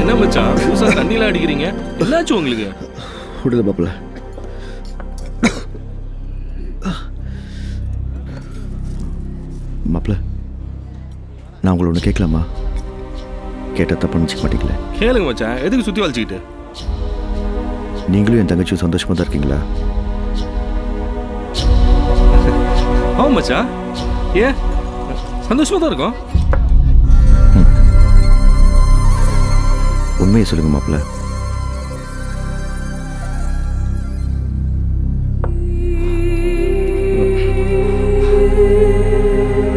என்ன மச்சான் புதுசா தண்ணிலாம் அடிக்கிறீங்க? என்னாச்சு உங்களுக்கு? விடுதலை மாப்பிள்ள. மாப்பிள்ள, நான் உங்களை ஒன்று கேட்கலாமா? கேட்டால் தப்பு நினச்சிக்க மாட்டீங்களே? கேளுங்க மச்சான். எதுக்கு சுற்றி வலிச்சுக்கிட்டு? நீங்களும் என் தங்கச்சியும் சந்தோஷமாக தான் இருக்கீங்களா? ஆமா மச்சான். ஏன் சந்தோஷமாக தான் இருக்கும். உண்மையை சொல்லுங்க மாப்பிள்ள.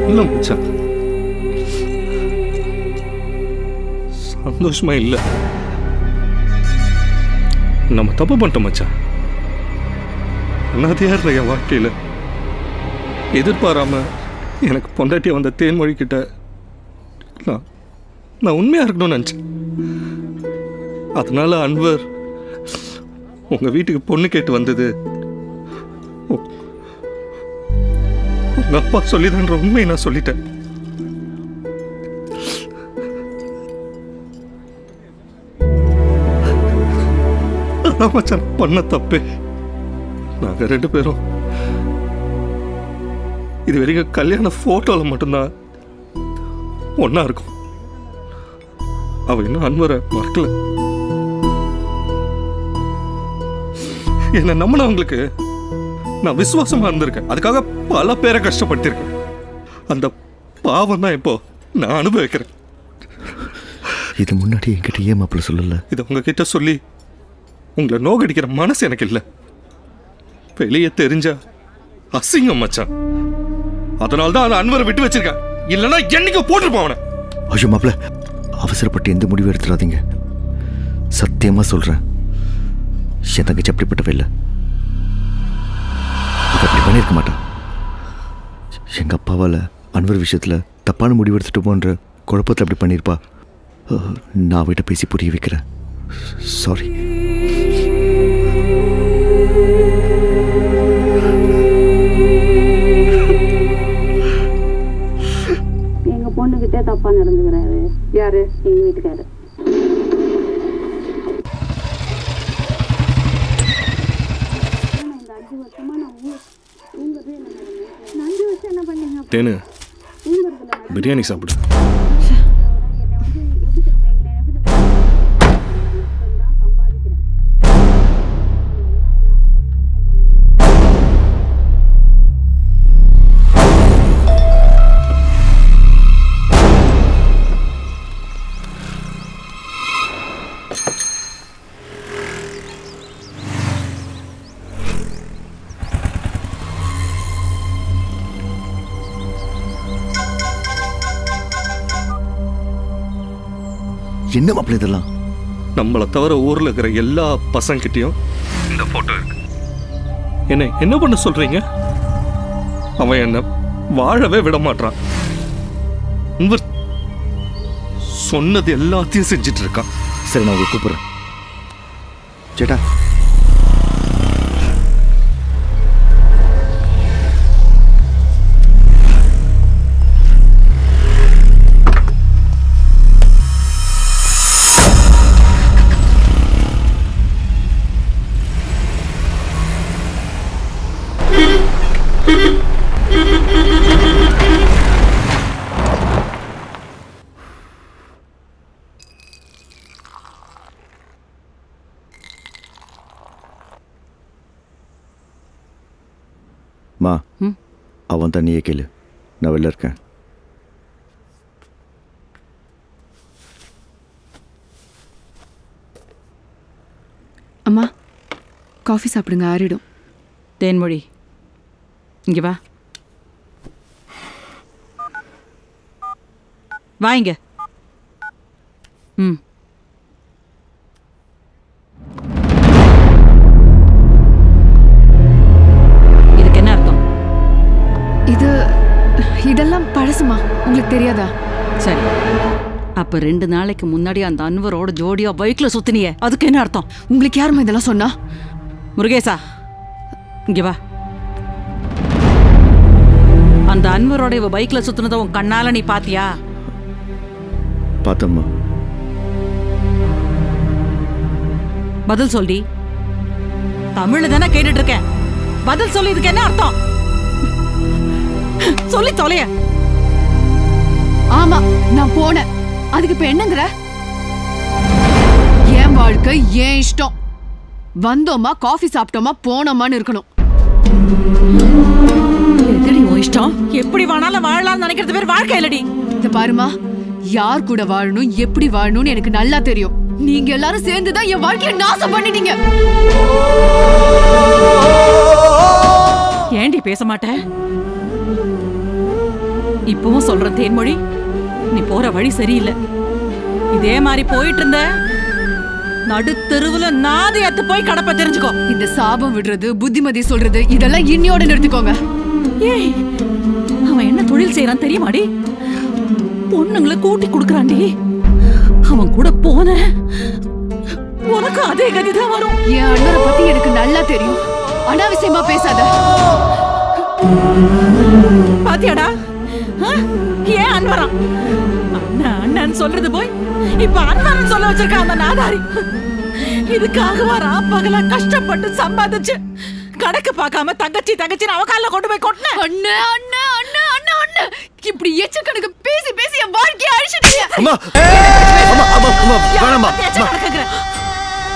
இல்லை மச்சான், சந்தோஷமா இல்லை. நம்ம தப்பு பண்ணிட்டோம் மச்சான். அண்ணாதியா இருந்த என் வாழ்க்கையில் எதிர்பாராம எனக்கு பொண்டாட்டிய வந்த தேன்மொழி கிட்ட நான் உண்மையா இருக்கணும்னு நினச்சேன். அதனால அன்வர் உங்க வீட்டுக்கு பொண்ணு கேட்டு வந்தது உங்க அப்பா சொல்லிதான்ற உண்மையை நான் சொல்லிட்டேன். அதான் மச்சான் பண்ண தப்பே. நாங்க 2 பேரும் இது வரைக்கும் கல்யாண போட்டோல மட்டும்தான் ஒன்னா இருக்கும். அவ இன்னும் அன்வரை மறக்கல. என்ன நம்பினவங்களுக்கு நான் விசுவாசமா இருந்திருக்கேன். அதுக்காக பல பேரை கஷ்டப்படுத்திருக்கேன். அந்த பாவம் தான் இப்போ நான் அனுபவிக்கிறேன். இது முன்னாடி என்கிட்ட ஏன் மாப்பிள்ள சொல்லல? இதை உங்ககிட்ட சொல்லி உங்களை நோகடிக்கிற மனசு எனக்கு இல்லை. வெளியே தெரிஞ்சா அசிங்கம் மச்சான். அதனால்தான் அந்த அன்வரை விட்டு வச்சிருக்கேன். இல்லைன்னா என்னைக்கு போட்டுருப்பான் அவனை. ஐயோ மாப்பிள்ள, அவசரப்பட்டு எந்த முடிவு எடுத்துடாதீங்க. சத்தியமா சொல்றேன், என் தங்கச்சி அப்படிப்பட்டவே இல்லை. அப்படி பண்ணியிருக்க மாட்டான். எங்க அப்பாவால அன்வர் விஷயத்துல தப்பான முடிவு எடுத்துட்டு போன்ற குழப்பத்தில் அப்படி பண்ணியிருப்பா. நான் அவகிட்ட பேசி புரிய வைக்கிறேன். சாரி. எங்க பொண்ணுகிட்டே தப்பா நடந்துக்கிறாரு. யாரு? எங்க வீட்டுக்காரு. தேனு, பிரியாணி சாப்பிடு. என்ன மாப்பிள்ள இதெல்லாம்? நம்மளை தவிர ஊர்ல இருக்கிற எல்லா பசங்கிட்டையும் இந்த போட்டோ இருக்கு. என்ன பண்ண சொல்றீங்க? அவன் என்ன வாழவே விட மாட்டான். சொன்னது எல்லாத்தையும் செஞ்சிட்டு இருக்கான். சரி, நான் உங்களை கூப்பிடுறேன். சேட்டா, மா, அவன் தண்ணியே கேளு. நான் வெளில இருக்கேன். அம்மா, காஃபி சாப்பிடுங்க, ஆறிடும். தேன்மொழி, இங்க வா. வாங்க. இதுக்கு என்ன அர்த்தம்? இதெல்லாம் பழசுமா, உங்களுக்கு தெரியாதா? சரி, அப்ப 2 நாளைக்கு முன்னாடி அந்த அன்வரோட ஜோடியா பைக்ல சுத்தினியே, அதுக்கு என்ன அர்த்தம்? உங்களுக்கு யாருமா இதெல்லாம் சொன்னா? முருகேசா, இங்க வா. அந்த அன்வரோட இவ பைக்ல சுத்தினத உன் கண்ணால நீ பாத்தியா? பார்த்தம்மா. பதில் சொல்லி. தமிழ்ல தானே கேட்டுட்டு இருக்கேன். பதில் சொல்லி. இதுக்கு என்ன அர்த்தம்? சொல்லி தொலைய. ஆமா, நான் போனேன். அதுக்கு இப்ப என்னங்கற? என் வாழ்க்கை ஏன் இஷ்டம். வந்தோமா, காஃபி சாப்பிட்டோமா, போனோமான்னு இருக்கணும். எதுடி உன் இஷ்டம்? எப்படி வேணாலும் வாழலாம்னு நினைக்கிறது பேர் வாழ்க்கை இல்லடி. இத பாருமா, யார் கூட வாழணும், எப்படி வாழணும்னு எனக்கு நல்லா தெரியும். நீங்க எல்லாரும் சேர்ந்துதான் என் வாழ்க்கையை நாசம் பண்ணிட்டீங்க. ஏண்டி பேச மாட்டேன்? இப்பவும் சொல்றேன் தேன்மொழி, நீ போற வழி சரியில்லை. இதே மாதிரி போயிட்டு இருந்த நடுத்தெருவுல நாதியத்து போய் கடப்ப தெரிஞ்சுக்கோ. இந்த சாபம் விடுறது, புத்திமதி சொல்றது இதெல்லாம் இன்னியோட நிறுத்திக்கோங்க. ஏய், அவன் என்ன தொழில் செய்யறான் தெரியுமாடி? பொண்ணுங்களை கூட்டி கொடுக்கறான்டி. அவன் கூட போன உனக்கு அதே கதிதான் வரும். என் அண்ணரை பத்தி எனக்கு நல்லா தெரியும். அனாவசியமா பேசாத. பாத்தியாடா, ஏன் அன்வரம் அண்ணன் சொல்றது போய் இப்ப அண்ணன் சொல்ல வச்சிருக்கான் அந்த நாதாரி. இதுக்காக பகலா கஷ்டப்பட்டு சம்பாதிச்சு கணக்கு பார்க்காம தங்கச்சி தங்கச்சின்னு அவ கால கொண்டு போய் கொட்டின. அண்ணா அண்ணா அண்ணா அண்ணா அண்ணா, இப்படி எச்ச கணக்கு பேசி பேசி என் வாழ்க்கையை அழிச்சிட்டீங்க. அம்மா அம்மா அம்மா அம்மா வேணாம்மா.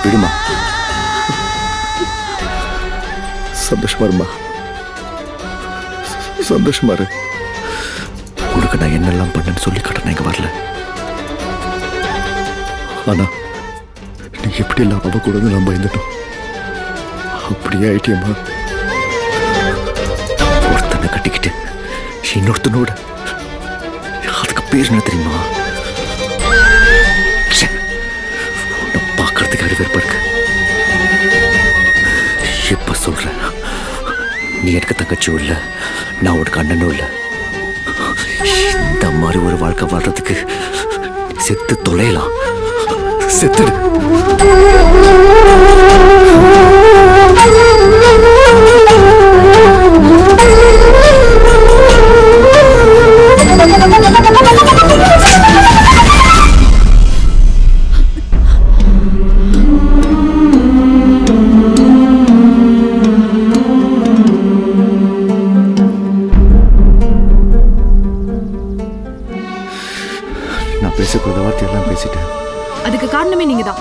விடுமா, சந்தோஷமா இருமா, சந்தோஷமா இரு. உனக்கு நான் என்னெல்லாம் பண்ணேன்னு சொல்லி காட்ட இங்க வரல. ஆனா நீ எப்படி எல்லாம் அவ கூட நம்ம பயந்துட்டோம். அப்படியே ஆயிட்டியம்மா. ஒருத்தனை கட்டிக்கிட்டு இன்னொருத்தனோட, அதுக்கு பேர் என்ன தெரியுமா? உன்னை பார்க்கறதுக்கு அறிவேற்ப இருக்கு. இப்ப சொல்றேன், நீ எனக்கு தங்கச்சியும் இல்லை, நான் உனக்கு அண்ணனும் இல்லை. இந்த மாதிரி ஒரு வாழ்க்கை வாழ்றதுக்கு செத்து தொலையலாம். செத்துடு. நான் பேசக்கூடாத வார்த்தையெல்லாம் பேசிட்டேன். அதுக்கு காரணமே நீங்க தான்.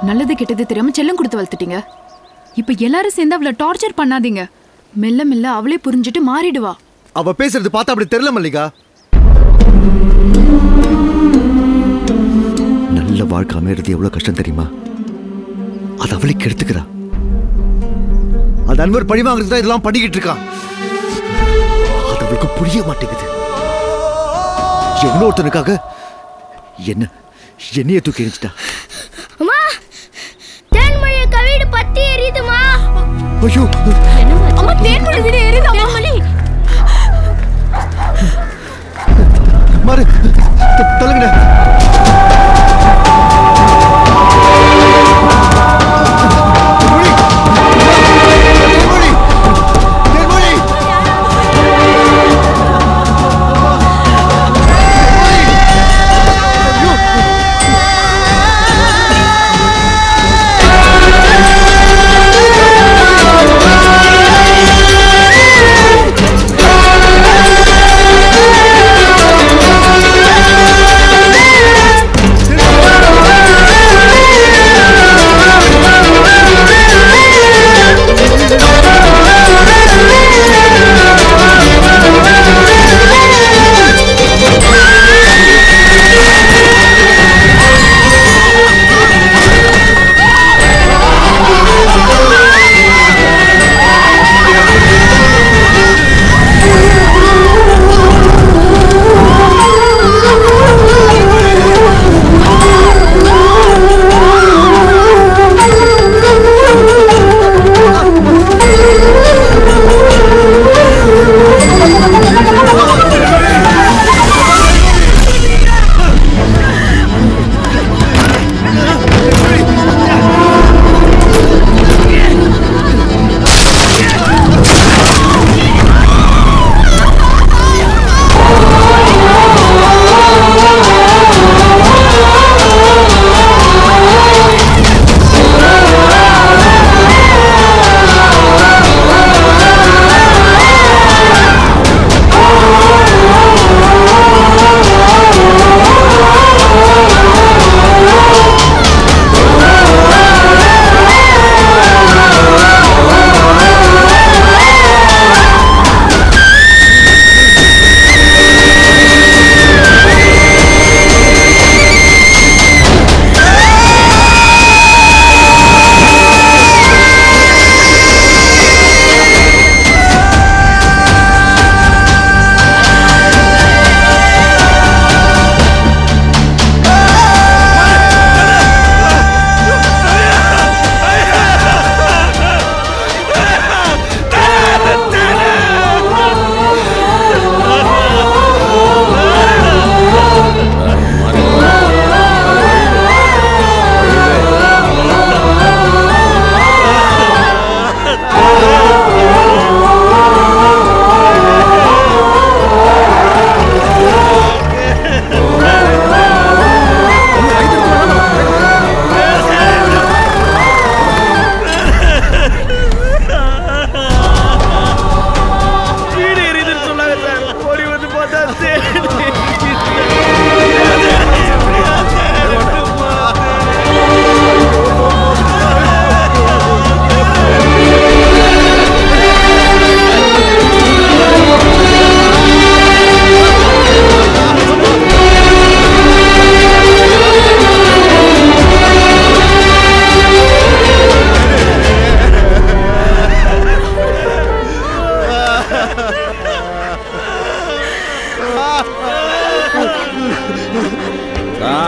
நல்லது கெட்டது தெரியாம செல்லம் கொடுத்து வளர்த்துட்டீங்க. இப்ப எல்லாரும் சேர்ந்து அவளை டார்ச்சர் பண்ணாதீங்க. மெல்ல மெல்ல அவளே புரிஞ்சுட்டு மாறிடுவா. அவ பேசுறது பார்த்தா அப்படி தெரியல மல்லிகா. நல்ல வாழ்க்கை அமைறது எவ்வளவு கஷ்டம் தெரியுமா? அது அவளை கெடுத்துக்கிறா. அது அன்வர் பழி வாங்குறது தான் இதெல்லாம் பண்ணிக்கிட்டு இருக்கான். அது அவளுக்கு புரிய மாட்டேங்குது. எவ்வளோ ஒருத்தனுக்காக என்னைய தூக்கி எரிஞ்சிட்டா. அம்மா, தேன்மொழி வீடு பத்தி எரியுதுமா. ஐயோ, அம்மா, தேன்மொழி வீடு எரியுதா? மாறு, தள்ளுங்கடா.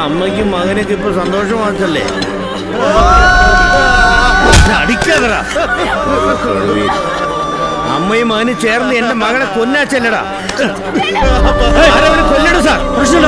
അമ്മയ്ക്കും മകനൊക്കെ ഇപ്പൊ സന്തോഷമാക്കല്ലേ? അടിക്കാതടാ. അമ്മയും മകനും ചേർന്ന് എന്റെ മകളെ കൊന്നാച്ചല്ലടാ. കൊല്ലട സാർ, പ്രശ്നം